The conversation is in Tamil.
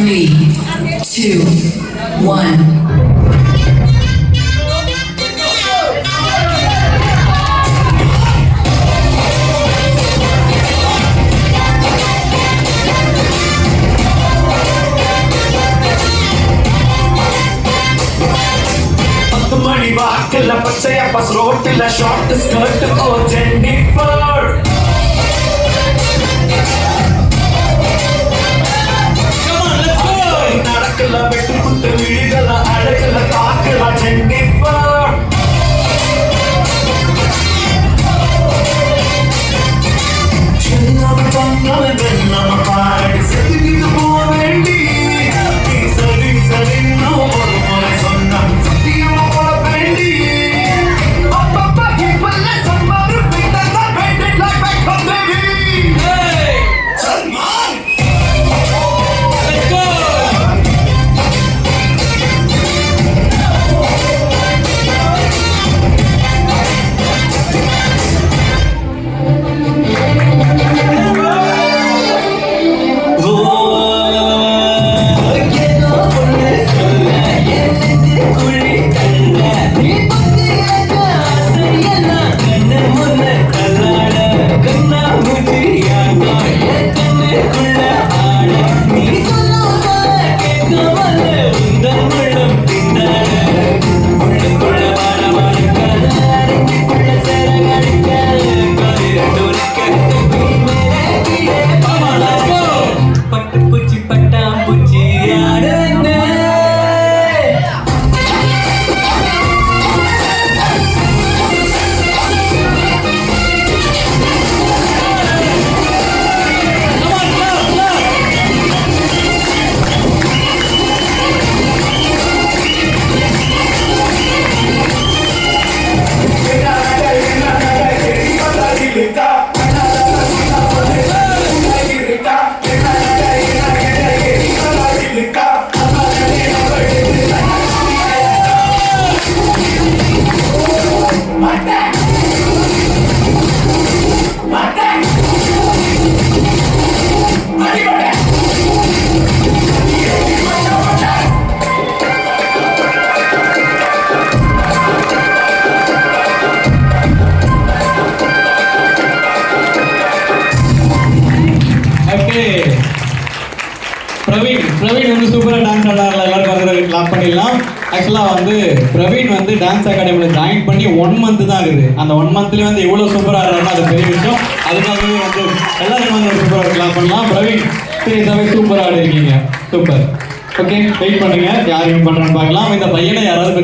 3, 2, 1. மணி வாக்குல பச்சைய பஸ் ரோட்டுல ஷார்ட் ஸ்கர்ட் ஓ ஜென்னிஃபர் நடக்கல வெட்டு குத்து விழிகள அழகுல தாக்கல ஜென்னிஃபர் சின்ன நம்ம பாடி செதுக்கிட்டு போக வேண்டி சரி சரி ஒரு முறை சொன்ன பிரவீன் வந்து சூப்பராக டான்ஸ் ஆடாரில் எல்லாருக்கும் வந்து கிளாப் பண்ணிடலாம். ஆக்சுவலாக வந்து பிரவீன் வந்து டான்ஸ் அகாடமியில் ஜாயின் பண்ணி 1 month தான் ஆகுது. அந்த 1 monthலேயே வந்து எவ்வளோ சூப்பராக ஆடுறாங்கன்னா அது பெரிய விஷயம். அதுக்காகவே வந்து எல்லாருக்கும் வந்து சூப்பராக கிளாப் பண்ணலாம். பிரவீன் சீரியஸாகவே சூப்பராக ஆடிருக்கீங்க. சூப்பர். ஓகே, வெயிட் பண்ணுங்க, யார் வின் பண்ணுறேன்னு பார்க்கலாம். இந்த பையனை யாராவது